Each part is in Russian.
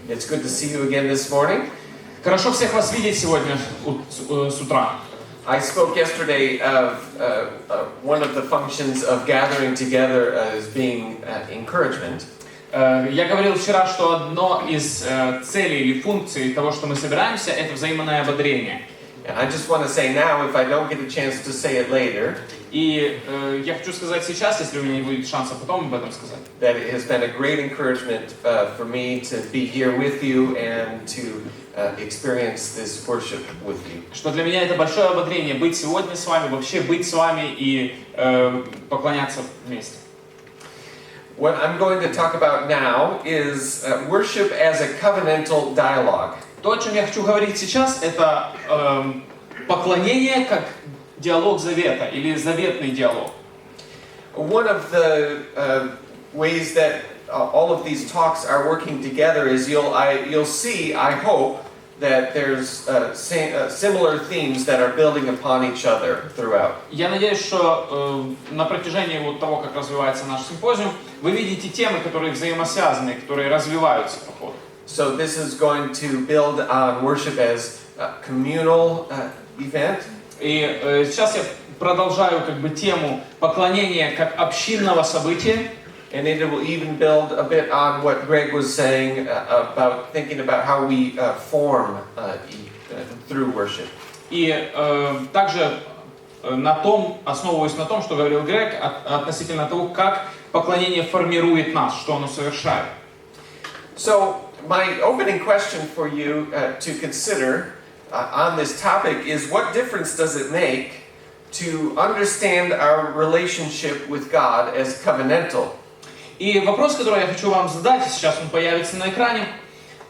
It's good to see you again this morning. Хорошо всех вас видеть сегодня с утра. I spoke yesterday of one of the functions of gathering together as being encouragement. Я говорил вчера, что одно из целей или функций того, что мы собираемся, это взаимное ободрение. And I just want to say now, if I don't get a chance to say it later, И я хочу сказать сейчас, если у меня не будет шанса потом об этом сказать, that it has been a great encouragement for me to be here with you and to experience this worship with you. что для меня это большое ободрение быть сегодня с вами, вообще быть с вами и поклоняться вместе. What I'm going to talk about now is worship as a covenantal dialogue. То, о чем я хочу говорить сейчас, это поклонение как диалог завета или заветный диалог. One of the ways that all of these talks are working together is you'll see, I hope, that there's similar themes that are building upon each other throughout. Я надеюсь, что на протяжении вот того, как развивается наш симпозиум, вы видите темы, которые взаимосвязаны, которые развиваются по ходу. So this is going to build on worship as a communal event. И сейчас я продолжаю как бы тему поклонения как общинного события. And it will even build a bit on what Greg was saying about thinking about how we form through worship. И также основываясь на том, что говорил Грег, относительно того, как поклонение формирует нас, что оно совершает. So my opening question for you to consider on this topic is, what difference does it make to understand our relationship with God as covenantal? И вопрос, который я хочу вам задать, сейчас он появится на экране,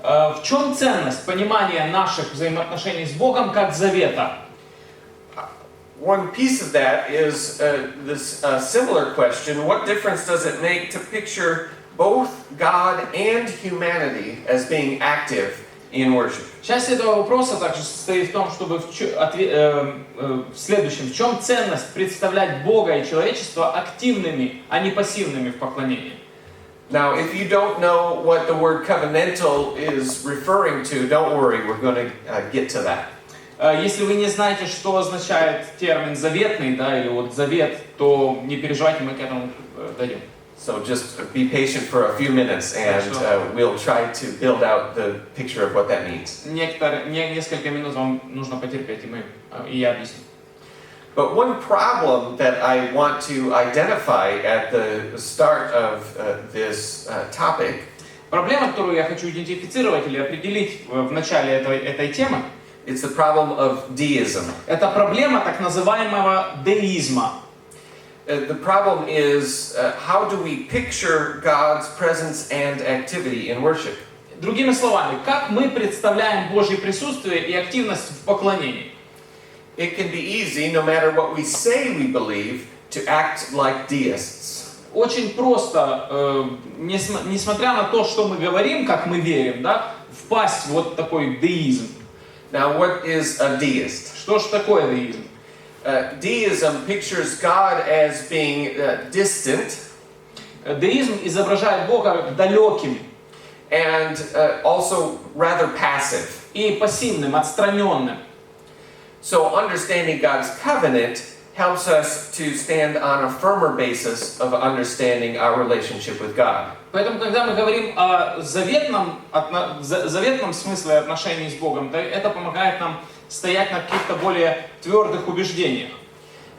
в чем ценность понимания наших взаимоотношений с Богом как завета? One piece of that is this similar question: what difference does it make to picture both God and humanity as being active in worship? Часть этого вопроса также состоит в том, чтобы в следующем, в чем ценность представлять Бога и человечество активными, а не пассивными в поклонении. Now, if you don't know what the word covenantal is referring to, don't worry, we're going to get to that. Если вы не знаете, что означает термин заветный, да, или вот завет, то не переживайте, мы к этому дойдем. So just be patient for a few minutes and we'll try to build out the picture of what that means. Несколько минут вам нужно потерпеть, и я объясню. But one problem that I want to identify at the start of this topic, проблема, которую я хочу идентифицировать или определить в начале этой темы, it's the problem of deism. это проблема так называемого деизма. The problem is how do we picture God's presence and activity in worship? Другими словами, как мы представляем Божье присутствие и активность в поклонении? It can be easy, no matter what we say we believe, to act like deists. Очень просто, несмотря на то, что мы говорим, как мы верим, да, впасть в вот такой деизм. Now, what is a deist? Что же такое деизм? Deism pictures God as being distant. Деизм изображает Бога далеким. And also rather passive. И пассивным, отстраненным. So understanding God's covenant helps us to stand on a firmer basis of understanding our relationship with God. Поэтому, когда мы говорим о заветном смысле отношений с Богом, то это помогает нам стоять на каких-то более твердых убеждениях.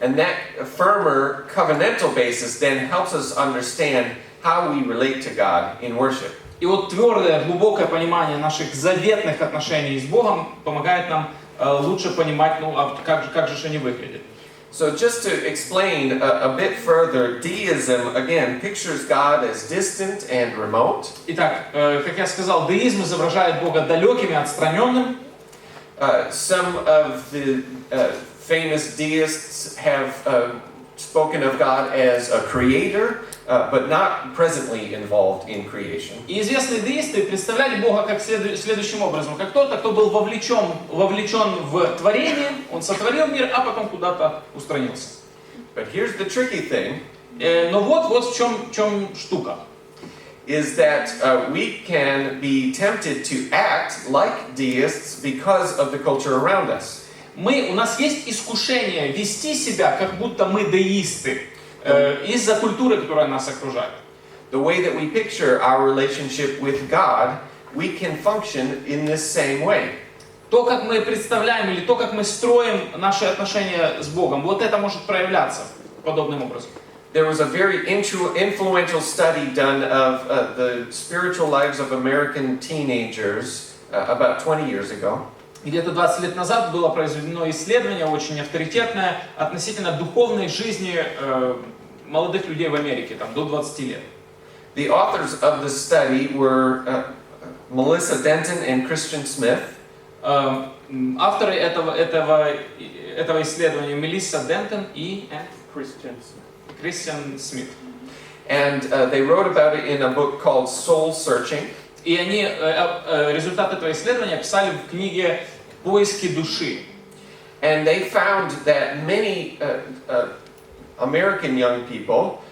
And that firmer covenantal basis then helps us understand how we relate to God in worship. И вот твердое, глубокое понимание наших заветных отношений с Богом помогает нам лучше понимать, как же они выглядят. So just to explain a bit further, deism again pictures God as distant and remote. Итак, как я сказал, деизм изображает Бога далеким и отстраненным. Some of the famous deists have spoken of God as a creator, but not presently involved in creation. И известные деисты представляли Бога как следующим образом, как кто-то, кто был вовлечен в творение, он сотворил мир, а потом куда-то устранился. But here's the tricky thing. Но вот в чем штука. is that we can be tempted to act like deists because of the culture around us. У нас есть искушение вести себя, как будто мы деисты, из-за культуры, которая нас окружает. The way that we picture our relationship with God, we can function in this same way. То, как мы представляем, или то, как мы строим наши отношения с Богом, вот это может проявляться подобным образом. There was a very influential study done of the spiritual lives of American teenagers about 20 years ago. Где-то 20 лет назад было произведено исследование, очень авторитетное, относительно духовной жизни молодых людей в Америке, там, до 20 лет. The authors of the study were Melissa Denton and Christian Smith. Авторы этого исследования Мелисса Дентон и Кристиан Смит. And they wrote about it in a book called Soul Searching. И они результат этого исследования писали в книге «Поиски души». And they found that many American young people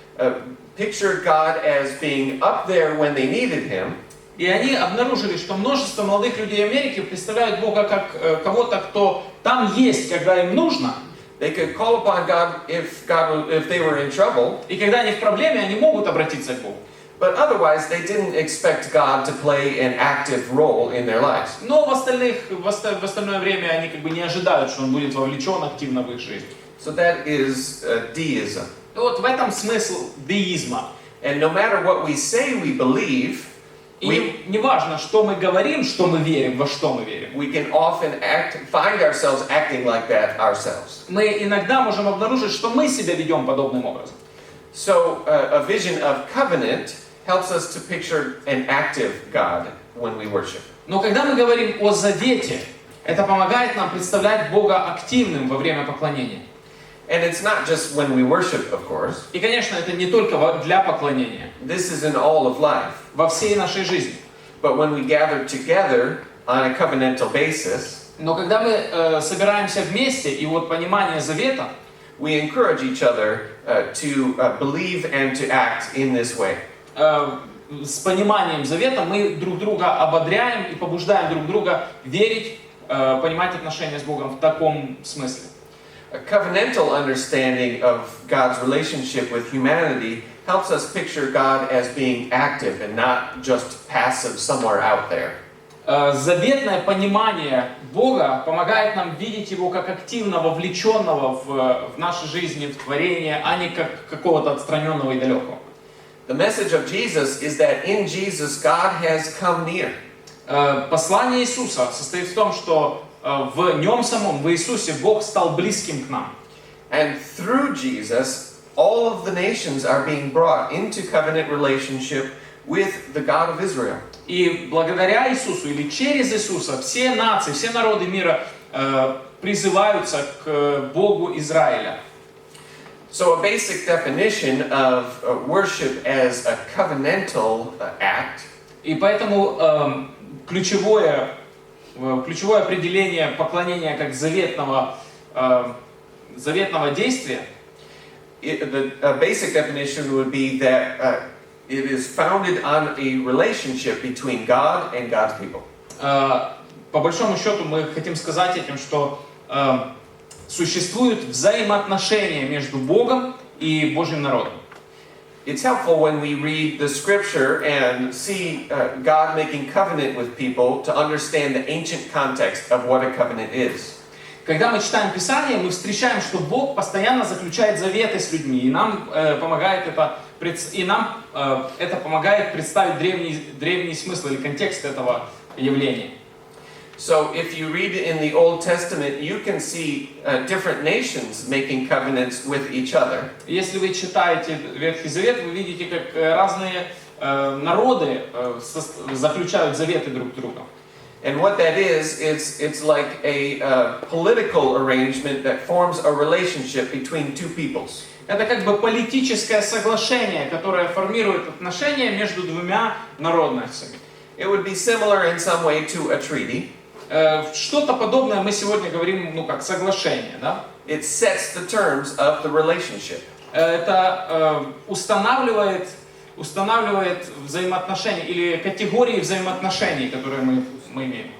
pictured God as being up there when they needed Him. И они обнаружили, что множество молодых людей Америки представляют Бога как кого-то, кто там есть, когда им нужно. They could call upon God if they were in trouble. И когда они в проблеме, они могут обратиться к Богу. But otherwise, they didn't expect God to play an active role in their lives. Но в остальное время они как бы не ожидают, что он будет вовлечен активно в их жизнь. So that is deism. И вот в этом смысл деизма. And no matter what we say we believe, И не важно, что мы говорим, что мы верим, во что мы верим. we can often find ourselves acting like that ourselves. Мы иногда можем обнаружить, что мы себя ведем подобным образом. So a vision of covenant helps us to picture an active God when we worship. Но когда мы говорим о завете, это помогает нам представлять Бога активным во время поклонения. And it's not just when we worship, of course. И, конечно, это не только для поклонения. This is in all of life. Во всей нашей жизни. But when we gather together on a covenantal basis, Но когда мы собираемся вместе, и вот понимание завета, we encourage each other to believe and to act in this way. С пониманием завета мы друг друга ободряем и побуждаем друг друга верить, понимать отношения с Богом в таком смысле. A covenantal understanding of God's relationship with humanity helps us picture God as being active and not just passive somewhere out there. Заветное понимание Бога помогает нам видеть Его как активно вовлеченного в нашей жизни, в творение, а не как какого-то отстраненного и далекого. The message of Jesus is that in Jesus God has come near. Послание Иисуса состоит в том, что в Нем самом, в Иисусе, Бог стал близким к нам. And through Jesus, all of the nations are being brought into covenant relationship with the God of Israel. И благодаря Иисусу или через Иисуса все нации, все народы мира призываются к Богу Израиля. So a basic definition of worship as a covenantal act И поэтому ключевое определение поклонения как заветного действия, the basic definition would be that it is founded on a relationship between God and God's people. по большому счету мы хотим сказать этим, что существуют взаимоотношения между Богом и Божьим народом. It's helpful when we read the scripture and see God making covenant with people to understand the ancient context of what a covenant is. Когда мы читаем Писание, мы встречаем, что Бог постоянно заключает заветы с людьми, и нам помогает это помогает представить древний смысл или контекст этого явления. So if you read in the Old Testament, you can see different nations making covenants with each other. Если вы читаете Ветхий Завет, вы видите, как разные народы заключают заветы друг с другом. And what that is, it's like a political arrangement that forms a relationship between two peoples. Это как бы политическое соглашение, которое формирует отношения между двумя народностями. It would be similar in some way to a treaty. Что-то подобное мы сегодня говорим, как соглашение, да? It sets the terms of the relationship. Это устанавливает устанавливает взаимоотношения или категории взаимоотношений, которые мы имеем.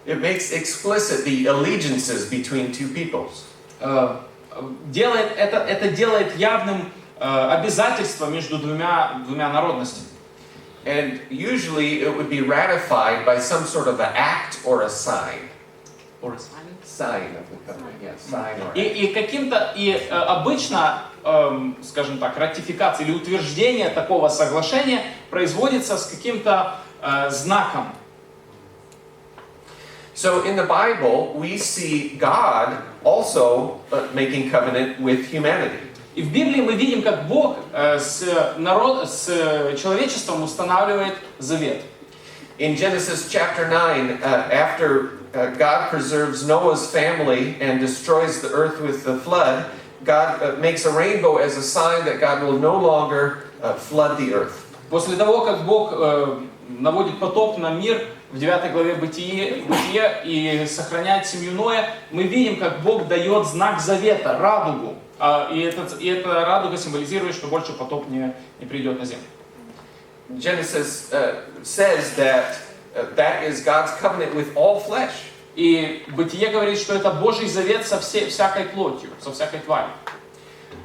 It makes explicit the allegiances between two peoples. Это делает явным обязательство между двумя народностями. And usually it would be ratified by some sort of an act or a sign. Or a sign? Sign of the covenant, yes, sign or act. И обычно, скажем так, ратификация или утверждение такого соглашения производится с каким-то знаком. So in the Bible, we see God also making covenant with humanity. И в Библии мы видим, как Бог с человечеством устанавливает завет. In Genesis chapter 9, after God preserves Noah's family and destroys the earth with the flood, God makes a rainbow as a sign that God will no longer flood the earth. После того, как Бог наводит потоп на мир, в 9 главе Бытие и сохраняет семью Ноя, мы видим, как Бог дает знак завета, радугу. И эта радуга символизирует, что больше потоп не придет на землю. Genesis says that that is God's covenant with all flesh. И Бытие говорит, что это Божий завет со всякой плотью, со всякой тварью.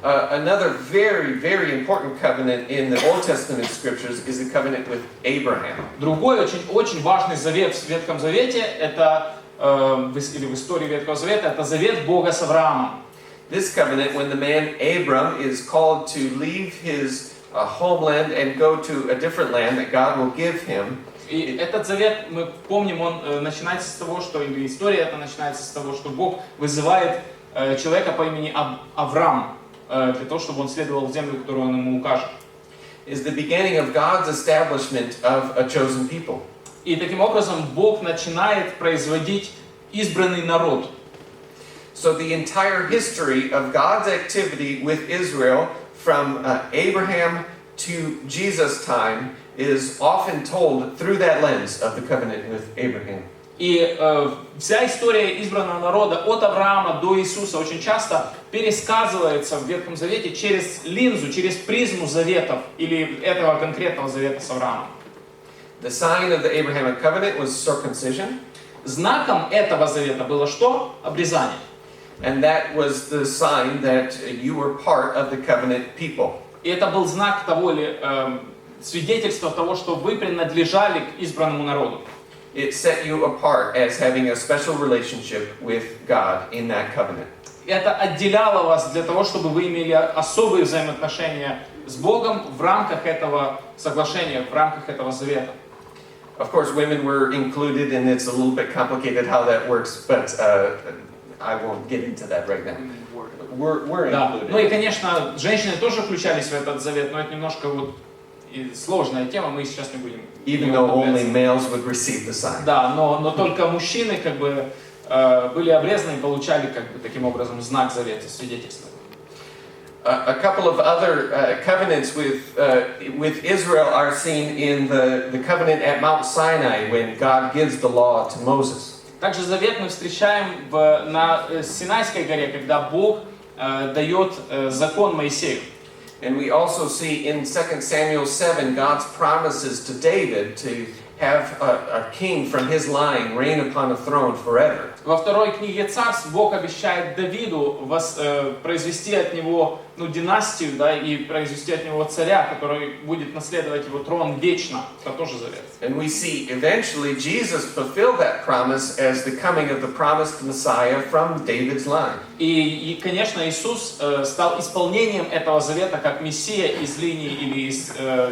Another very, very important covenant in the Old Testament scriptures is the covenant with Abraham. Другой очень важный завет в Ветхом Завете, это или в истории Ветхого Завета, это завет Бога с Авраамом. This covenant, when the man Abram is called to leave his homeland and go to a different land that God will give him. И этот завет, мы помним, он начинается с того, что, или история это начинается с того, что Бог вызывает человека по имени Авраам, для того, чтобы он следовал в землю, которую он ему укажет. Is the beginning of God's establishment of a chosen people. И таким образом Бог начинает производить избранный народ. So the entire history of God's activity with Israel from Abraham to Jesus' time is often told through that lens of the covenant with Abraham. И вся история избранного народа от Авраама до Иисуса очень часто пересказывается в Ветхом Завете через линзу, через призму заветов или этого конкретного завета с Авраамом. The sign of the Abrahamic covenant was circumcision. Знаком этого завета было что? Обрезание. And that was the sign that you were part of the covenant people. И это был знак того, или свидетельство того, что вы принадлежали к избранному народу. It set you apart as having a special relationship with God in that covenant. Это отделяло вас для того, чтобы вы имели особые взаимоотношения с Богом в рамках этого соглашения, в рамках этого завета. Of course, women were included, and it's a little bit complicated how that works, but I won't get into that right now. We're included. Ну и, конечно, женщины тоже включались в этот завет, но это немножко вот сложная тема, мы сейчас не будем. Even though only males would receive the sign. Да, но только мужчины как бы были обрезаны и получали как бы таким образом знак завета, свидетельство. A couple of other covenants with Israel are seen in the covenant at Mount Sinai when God gives the law to Moses. Также завет мы встречаем на Синайской горе, когда Бог дает закон Моисею. And we also see in 2 Samuel 7 God's promises to David to have a king from his line reign upon a throne forever. Во второй книге Царств Бог обещает Давиду произвести от него династию, да, и произвести от него царя, который будет наследовать его трон вечно. Это тоже завет. And we see eventually Jesus fulfill that promise as the coming of the promised Messiah from David's line. И конечно, Иисус стал исполнением этого завета как Мессия из линии или из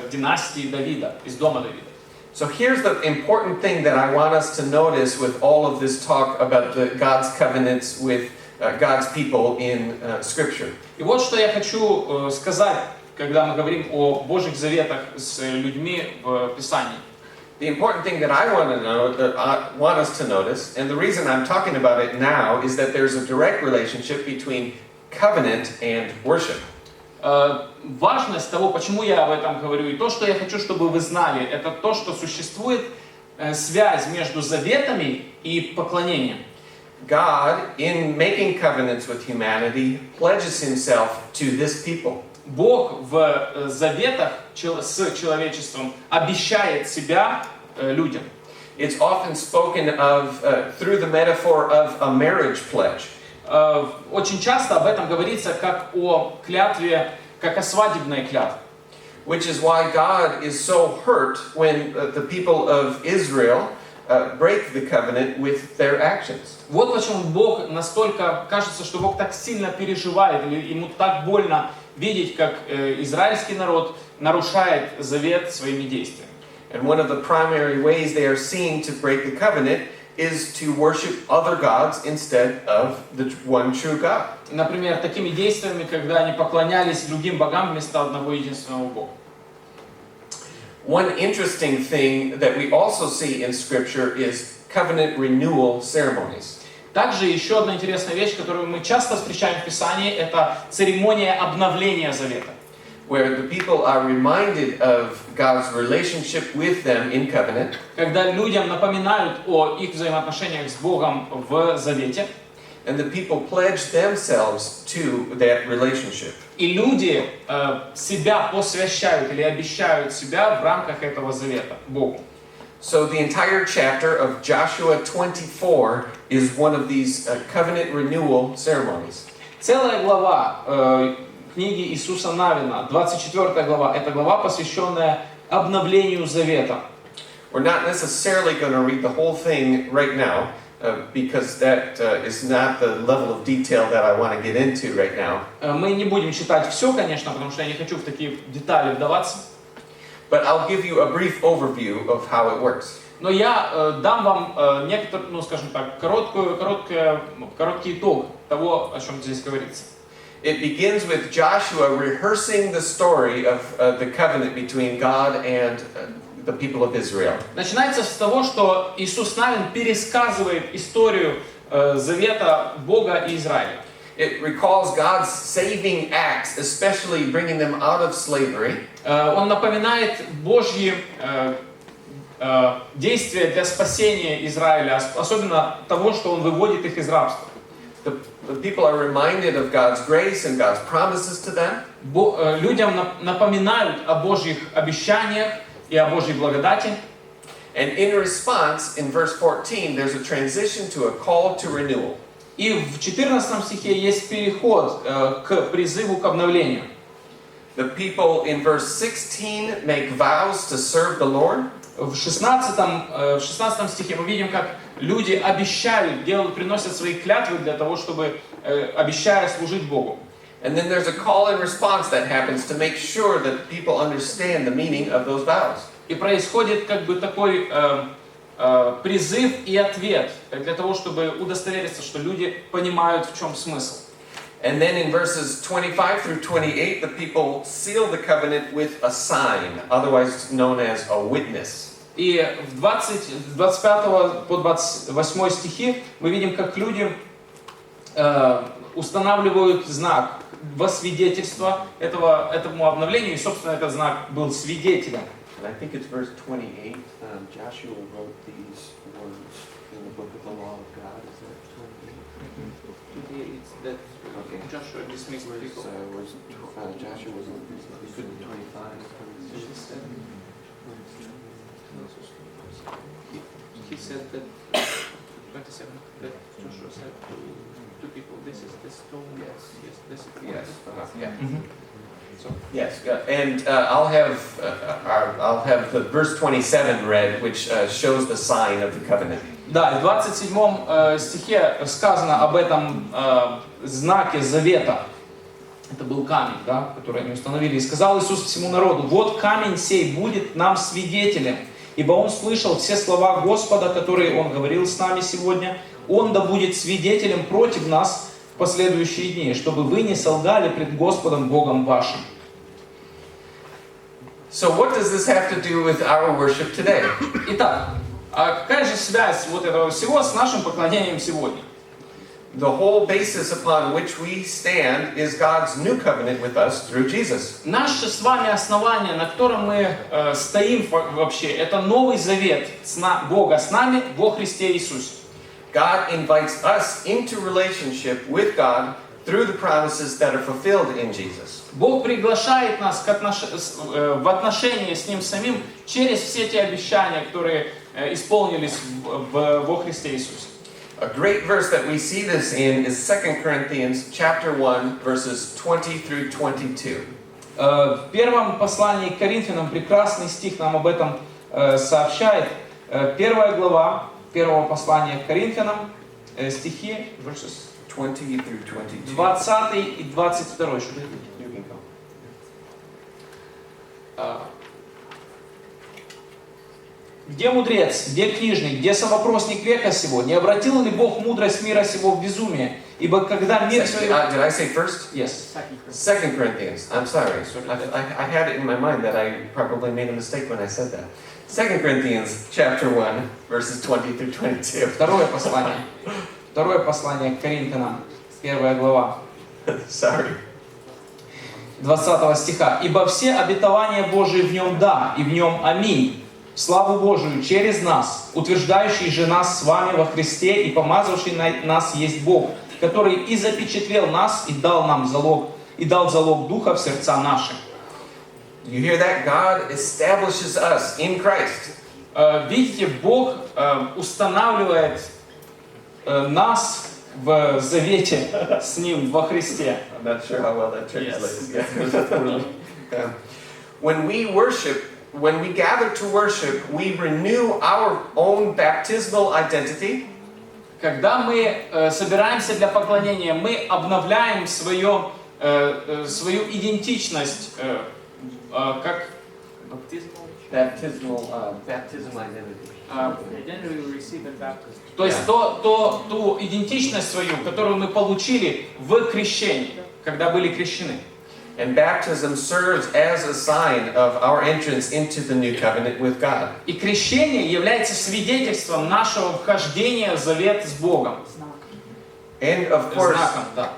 династии Давида, из дома Давида. So here's the important thing that I want us to notice with all of this talk about God's covenants with God's people in Scripture. И вот что я хочу сказать, когда мы говорим о Божьих заветах с людьми в Писании. The important thing that I want us to notice, and the reason I'm talking about it now, is that there's a direct relationship between covenant and worship. Важность того, почему я об этом говорю, и то, что я хочу, чтобы вы знали, это то, что существует связь между заветами и поклонением. God, in making covenants with humanity, pledges himself to this people. Бог в заветах с человечеством обещает себя людям. It's often spoken of through the metaphor of a marriage pledge. Очень часто об этом говорится как о клятве, как о свадебной клятве. Which is why God is so hurt when the people of Israel break the covenant with their actions. Вот почему Бог настолько, кажется, что Бог так сильно переживает, или ему так больно видеть, как израильский народ нарушает завет своими действиями. And one of the primary ways they are seen to break the covenant is to worship other gods instead of the one true God. Например, такими действиями, когда они поклонялись другим богам вместо одного единственного Бога. One interesting thing that we also see in Scripture is covenant renewal ceremonies. Также еще одна интересная вещь, которую мы часто встречаем в Писании, это церемония обновления завета. Where the people are reminded of God's relationship with them in covenant. Когда людям напоминают о их взаимоотношениях с Богом в завете. And the people pledge themselves to that relationship. И люди себя посвящают или обещают себя в рамках этого завета Богу. So the entire chapter of Joshua 24 is one of these covenant renewal ceremonies. Целая глава книги Иисуса Навина, 24 глава, это глава, посвященная обновлению завета. We're not necessarily going to read the whole thing right now, because that is not the level of detail that I want to get into right now. Мы не будем читать все, конечно, потому что я не хочу в такие детали вдаваться. But I'll give you a brief overview of how it works. Но я дам вам некоторый, скажем так, короткий итог того, о чем здесь говорится. It begins with Joshua rehearsing the story of the covenant between God and the people of Israel. Начинается с того, что Иисус Навин пересказывает историю завета Бога и Израиля. It recalls God's saving acts, especially bringing them out of slavery. Он напоминает Божьи действия для спасения Израиля, особенно того, что Он выводит их из рабства. The people are reminded of God's grace and God's promises to them. Людям напоминают о Божьих обещаниях и о Божьей благодати. And in response, in verse 14, there's a transition to a call to renewal. И в 14 стихе есть переход к призыву к обновлению. The people in verse 16 make vows to serve the Lord. В 16 стихе мы видим, как люди обещают, приносят свои клятвы для того, чтобы, обещая служить Богу. And then there's a call and response that happens to make sure that people understand the meaning of those vows. И происходит как бы такой призыв и ответ, для того, чтобы удостовериться, что люди понимают, в чем смысл. And then in verses 25 through 28, the people seal the covenant with a sign, otherwise known as a witness. И в 25 по 28 стихи мы видим, как люди устанавливают знак во свидетельство этому обновлению, и, собственно, этот знак был свидетелем. And I think it's verse 28. Joshua wrote these words in the book of the law of God. Is that 28? It's that Joshua dismissed people. Joshua was it could be 25. He said that 27. That Joshua said to people, "This is the stone." Yes. Yes. This is the Yes. Yeah. Mm-hmm. So yes, and I'll have the verse 27 read, which shows the sign of the covenant. Да, в 27 стихе сказано об этом знаке завета. Это был камень, да, который они установили. «И сказал Иисус всему народу: вот камень сей будет нам свидетелем, ибо он слышал все слова Господа, которые он говорил с нами сегодня. Он да будет свидетелем против нас в последующие дни, чтобы вы не солгали пред Господом Богом вашим». So what does this have to do with our worship today? Итак, а какая же связь вот этого всего с нашим поклонением сегодня? The whole basis upon which we stand is God's new covenant with us through Jesus. Наше с вами основание, на котором мы стоим вообще, это новый завет Бога с нами во Христе Иисусе. God invites us into relationship with God through the promises that are fulfilled in Jesus. Бог приглашает нас в отношения с Ним самим через все те обещания, которые исполнились во Христе Иисусе. A great verse that we see this in is 2 Corinthians chapter 1, verses 20 through 22. В первом послании к Коринфянам прекрасный стих нам об этом сообщает. Первая глава первого послания к Коринфянам, стихи 20 through 22. 20 и 22. You can go. Где мудрец, где книжник, где совопросник века сего? Не обратил ли Бог мудрость мира сего в безумие? Ибо когда мир... Did I say first? Yes. 2 Corinthians. I'm sorry. I had it in my mind that I probably made a mistake when I said that. 2 Corinthians chapter 1, verses 20 through 22. Второе послание к Коринфянам, первая глава. Sorry. 20 стиха. «Ибо все обетования Божии в нем да, и в нем аминь. Славу Божию через нас, утверждающий же нас с вами во Христе и помазавший нас есть Бог, который и запечатлел нас и дал нам залог, и дал залог Духа в сердца наши». You hear that? God establishes us in Christ. Видите, Бог устанавливает нас в завете с Ним во Христе. I'm not sure how well that translates. Yes. Yeah. When we gather to worship, we renew our own baptismal identity. Когда мы собираемся для поклонения, мы обновляем свою идентичность, как Baptismal identity. То есть ту идентичность свою, которую мы получили в крещении, когда были крещены. And baptism serves as a sign of our entrance into the new covenant with God. И крещение является свидетельством нашего вхождения в завет с Богом. And of course, Знаком, да.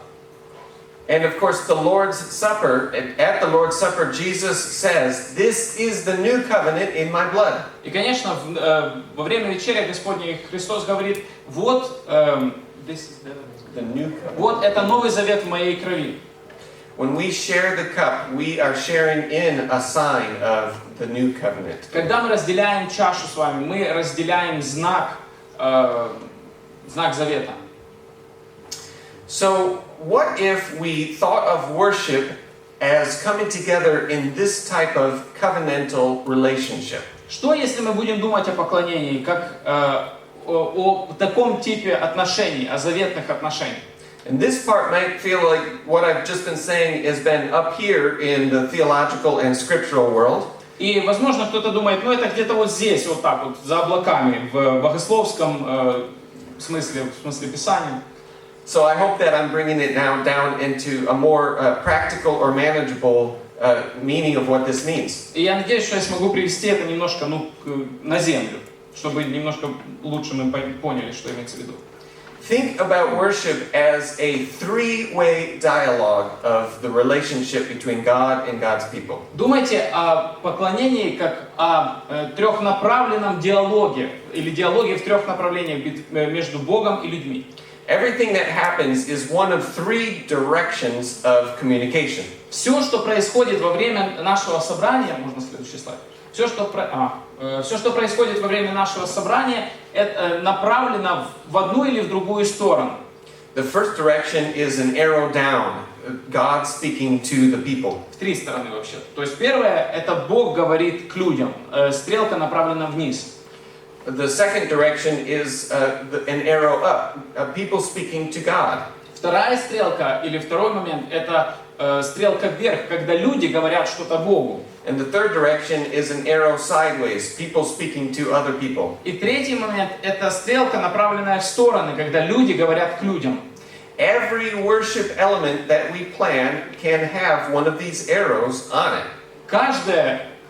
And of course, the Lord's Supper, at the Lord's Supper, Jesus says, "This is the new covenant in my blood." И, конечно, во время вечери Господней Христос говорит, вот, The new covenant. вот это новый завет в моей крови. When we share the cup, we are sharing in a sign of the new covenant. Когда мы разделяем чашу с вами, мы разделяем знак завета. So, what if we thought of worship as coming together in this type of covenantal relationship? Что, если мы будем думать о поклонении, как о таком типе отношений, о заветных отношениях? And this part might feel like what I've just been saying has been up here in the theological and scriptural world. И, возможно, кто-то думает, это где-то вот здесь, вот так вот, за облаками, в богословском смысле Писания. So I hope that I'm bringing it now down into a more practical or manageable meaning of what this means. И я надеюсь, что я смогу привести это немножко на землю, чтобы немножко лучше мы поняли, что имеется в виду. Think about worship as a three-way dialogue of the relationship between God and God's people. Думайте о поклонении как о трехнаправленном диалоге, или диалоге в трех направлениях между Богом и людьми. Everything that happens is one of three directions of communication. Все, что происходит во время нашего собрания, можно следующий слайд. Все, что происходит во время нашего собрания, это направлено в одну или в другую сторону. The first direction is an arrow down, God speaking to the people. В три стороны вообще. То есть первое, это Бог говорит к людям, стрелка направлена вниз. The second direction is an arrow up, people speaking to God. Вторая стрелка, или второй момент, это стрелка вверх, когда люди говорят что-то Богу. And the third direction is an arrow sideways, people speaking to other people. И третий момент, это стрелка, направленная в стороны, когда люди говорят к людям. Every worship element that we plan can have one of these arrows on it.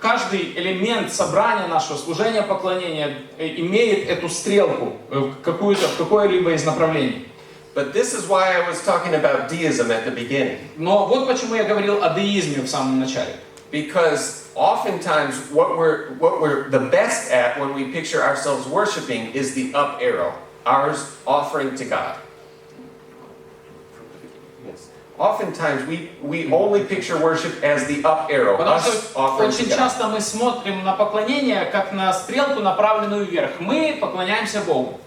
Каждый элемент собрания нашего, служения, поклонения имеет эту стрелку в какое-либо из направлений. But this is why I was talking about deism at the beginning. Но вот почему я говорил о деизме в самом начале. Because oftentimes what we're the best at when we picture ourselves worshiping is the up arrow, ours offering to God. Yes. oftentimes we only picture worship as the up arrow, Потому us что offering to очень God. часто мы смотрим на поклонение как на стрелку, направленную вверх. Мы поклоняемся Богу.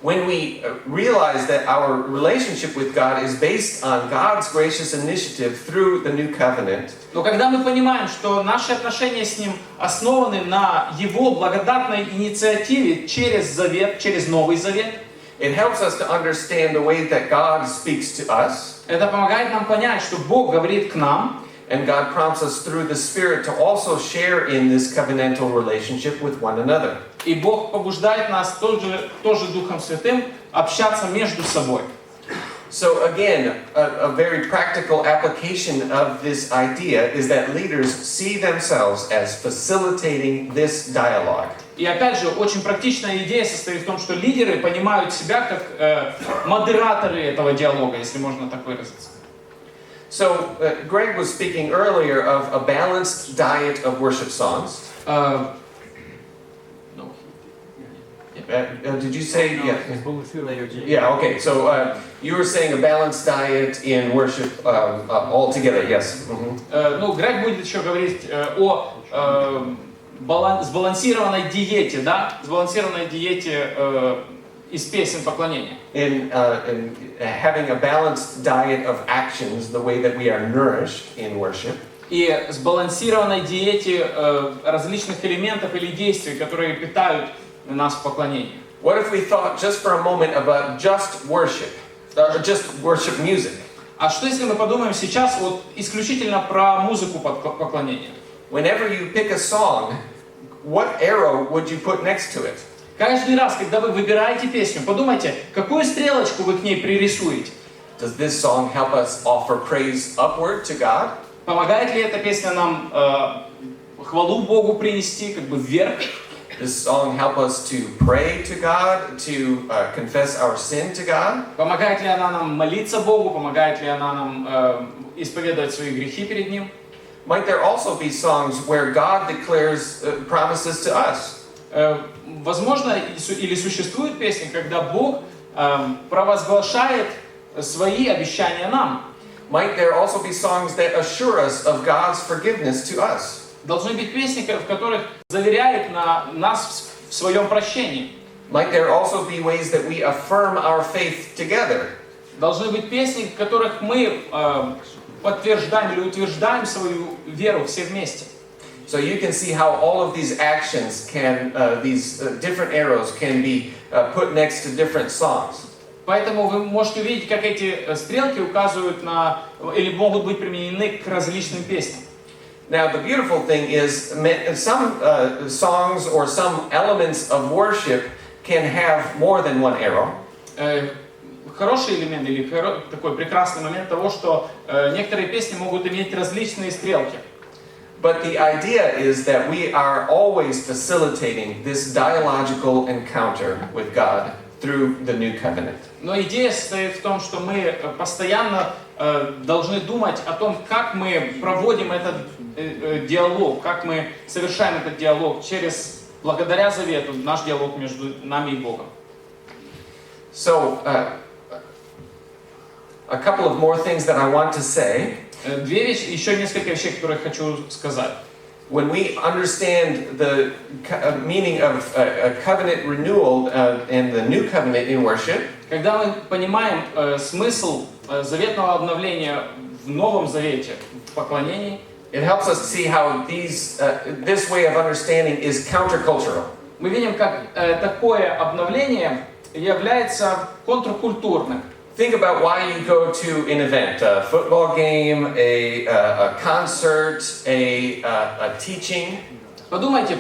When we realize that our relationship with God is based on God's gracious initiative through the new covenant, Но когда мы понимаем, что наши отношения с Ним основаны на Его благодатной инициативе через завет, через Новый Завет, it helps us to understand the way that God speaks to us, это помогает нам понять, что Бог говорит к нам, and God prompts us through the Spirit to also share in this covenantal relationship with one another. и Бог побуждает нас тоже Духом Святым общаться между собой. So again, a very practical application of this idea is that leaders see themselves as facilitating this dialogue. И опять же, очень практичная идея состоит в том, что лидеры понимают себя как модераторы этого диалога, если можно так выразиться. So Greg was speaking earlier of a balanced diet of worship songs. Did you say? Yeah, okay. So you were saying a balanced diet in worship altogether, yes. Ну, Грег будет еще говорить о сбалансированной диете, да? Сбалансированной диете из песен поклонения. In having a balanced diet of actions, the way that we are nourished in worship. И сбалансированной диете различных элементов или действий, которые питают нас в поклонении. What if we thought just for a moment about just worship music? А что если мы подумаем сейчас вот исключительно про музыку поклонения? Whenever you pick a song, what arrow would you put next to it? Каждый раз, когда вы выбираете песню, подумайте, какую стрелочку вы к ней пририсуете. Does this song help us offer praise upward to God? Помогает ли эта песня нам хвалу Богу принести, как бы вверх? Does this song help us to pray to God, to confess our sin to God? Помогает ли она нам молиться Богу? Помогает ли она нам исповедовать свои грехи перед Ним? Might there also be songs where God declares promises to us? Возможно, или существуют песни, когда Бог провозглашает свои обещания нам. Might there also be songs that assure us of God's forgiveness to us? Должны быть песни, в которых заверяют нас в своем прощении. Might there also be ways that we affirm our faith together? Должны быть песни, в которых мы подтверждаем или утверждаем свою веру все вместе. So you can see how all of these actions can, these different arrows can be put next to different songs. Поэтому вы можете увидеть, как эти стрелки указывают на или могут быть применены к различным песням. Now the beautiful thing is some songs or some elements of worship can have more than one arrow. Хороший элемент или такой прекрасный момент того, что некоторые песни могут иметь различные стрелки. But the idea is that we are always facilitating this dialogical encounter with God through the new covenant. Но идея состоит в том, что мы постоянно должны думать о том, как мы проводим этот диалог, как мы совершаем этот диалог благодаря завету, наш диалог между нами и Богом. So, a couple of more things that I want to say. Еще несколько вещей, которые я хочу сказать. When we understand the meaning of a covenant renewal and the new covenant in worship, когда мы понимаем смысл заветного обновления в Новом Завете, в поклонении, it helps us see how this way of understanding is countercultural. Мы видим, как такое обновление является контркультурным. Think about why you go to an event, a football game, a concert, a teaching. Подумайте,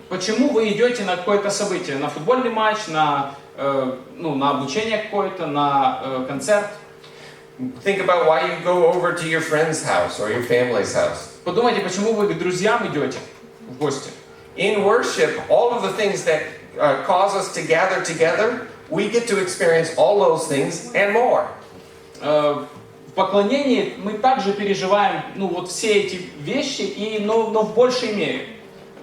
почему вы идете на какое-то событие, на футбольный матч, на обучение какое-то, на концерт. Think about why you go over to your friend's house or your family's house. Подумайте, почему вы к друзьям идете в гости. In worship, all of the things that cause us to gather together, we get to experience all those things and more. В поклонении мы также переживаем, все эти вещи, но в большей мере.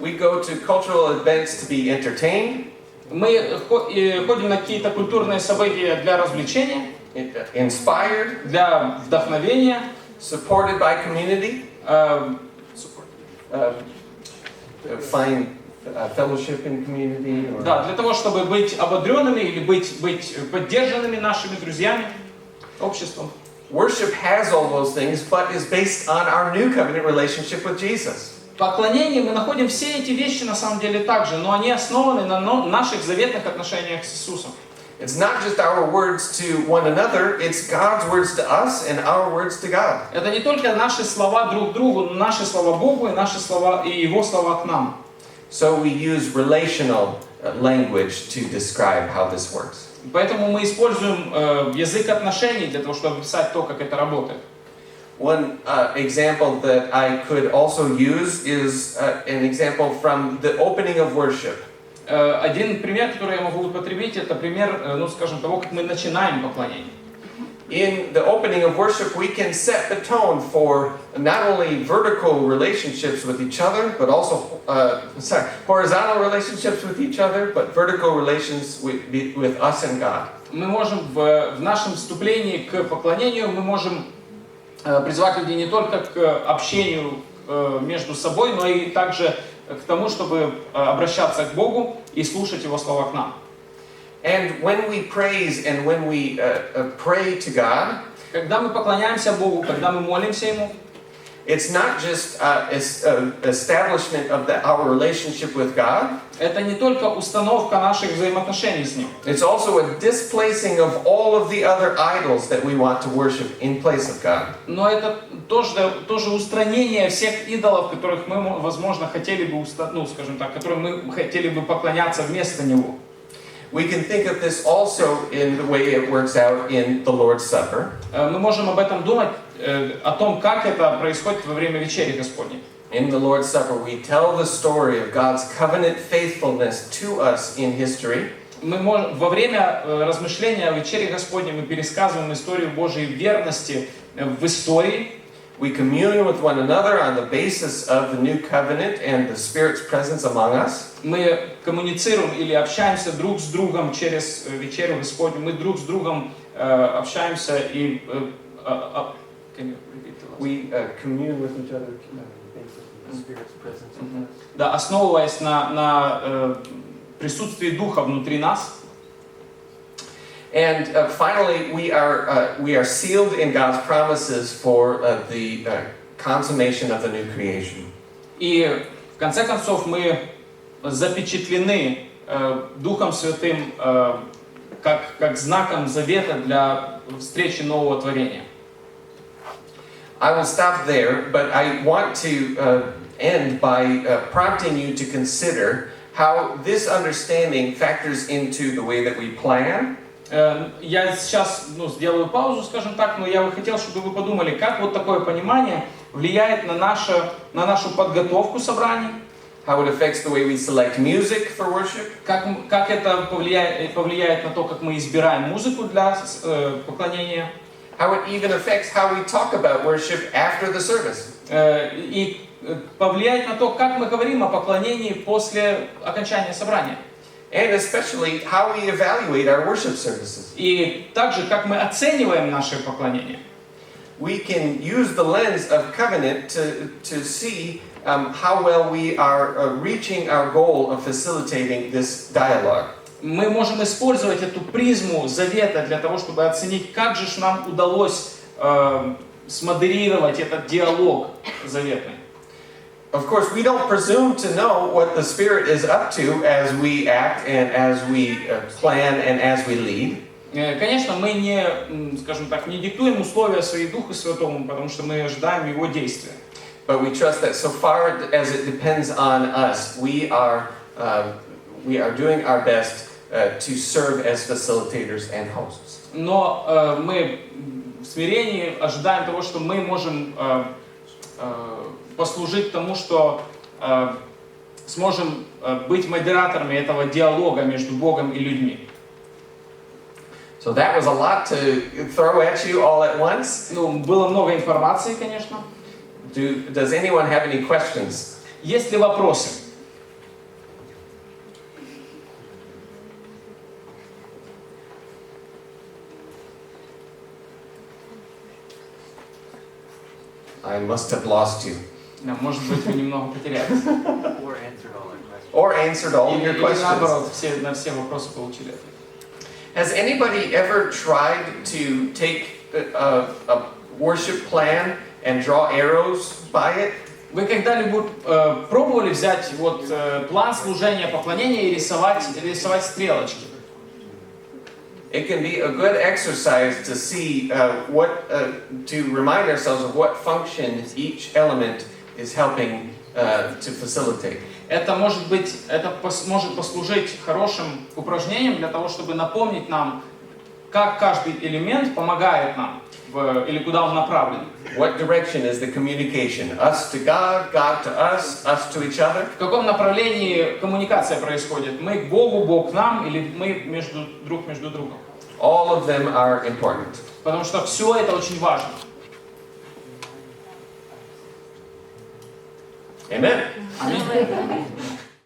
We go to cultural events to be entertained. Мы ходим на какие-то культурные события для развлечения, inspired, для вдохновения, supported by community, find fellowship in community. Or... да, для того, чтобы быть ободренными или быть поддержанными нашими друзьями, обществом. Worship has all those things, but is based on our new covenant relationship with Jesus. В поклонении мы находим все эти вещи на самом деле также, но они основаны на наших заветных отношениях с Иисусом. It's not just our words to one another, it's God's words to us and our words to God. Это не только наши слова друг другу, но наши слова Богу и наши слова и Его слова к нам. So we use relational language to describe how this works. Поэтому мы используем язык отношений для того, чтобы описать то, как это работает. One example that I could also use is an example from the opening of worship. Один пример, который я могу употребить, это пример, ну, скажем, того, как мы начинаем поклонение. In the opening of worship, we can set the tone for not only vertical relationships with each other, but also horizontal relationships with each other, but vertical relations with us and God. Мы можем в нашем вступлении к поклонению мы можем призвать людей не только к общению между собой, но и также к тому, чтобы обращаться к Богу и слушать Его слова к нам. And when we praise and when we pray to God, когда мы поклоняемся Богу, когда мы молимся Ему, it's not just establishment of our relationship with God. Это не только установка наших взаимоотношений с Ним. It's also a displacing of all of the other idols that we want to worship in place of God. Но это тоже устранение всех идолов, которых мы, возможно, хотели бы, ну, скажем так, которым мы хотели бы поклоняться вместо Него. We can think of this also in the way it works out in the Lord's Supper. Мы можем об этом думать, о том, как это происходит во время вечери Господней. In the Lord's Supper, we tell the story of God's covenant faithfulness to us in history. Во время размышления о вечере Господней мы пересказываем историю Божьей верности в истории. We commune with one another on the basis of the new covenant and the Spirit's presence among us. Мы коммуницируем или общаемся друг с другом через вечерю Господню. Мы друг с другом общаемся и we commune with each other on the basis of the Spirit's presence among us. Да, основываясь на присутствии Духа внутри нас. And finally, we are sealed in God's promises for the consummation of the new creation. И в конце концов мы запечатлены Духом Святым как знаком завета для встречи нового творения. I will stop there, but I want to end by prompting you to consider how this understanding factors into the way that we plan. Я сейчас сделаю паузу, скажем так, но я бы хотел, чтобы вы подумали, как вот такое понимание влияет на нашу подготовку собраний. How it affects the way we select music for worship. Как это повлияет на то, как мы избираем музыку для поклонения. How it even affects how we talk about worship after the service. И повлияет на то, как мы говорим о поклонении после окончания собрания. And especially how we evaluate our worship services. И также, как мы оцениваем наше поклонение. We can use the lens of covenant to see how well we are reaching our goal of facilitating this dialogue. Мы можем использовать эту призму завета для того, чтобы оценить, как же нам удалось смодерировать этот диалог заветный. Of course, we don't presume to know what the Spirit is up to as we act and as we plan and as we lead. Конечно, мы не, скажем так, не диктуем условия своей Духу Святому, потому что мы ожидаем Его действия. But we trust that so far as it depends on us, we are doing our best to serve as facilitators and hosts. Но мы в смирении ожидаем того, что мы можем послужить тому, что сможем быть модераторами этого диалога между Богом и людьми. So that was a lot to throw at you all at once. Ну, было много информации, конечно. Does anyone have any questions? Есть ли вопросы? I must have lost you. Да, может быть, вы немного потерялись. Or answered all of your Или questions. наоборот, на все вопросы получили ответ. Has anybody ever tried to take a worship plan and draw arrows by it? Вы когда-либо пробовали взять вот план служения поклонения и рисовать стрелочки? It can be a good exercise to see to remind ourselves of what function each element is helping to facilitate. Это может послужить хорошим упражнением для того, чтобы напомнить нам, как каждый элемент помогает нам, или куда он направлен. What direction is the communication? Us to God, God to us, us to each other? В каком направлении коммуникация происходит? Мы к Богу, Бог к нам, или мы друг между другом? All of them are important. Потому что все это очень важно. Amen. Аминь.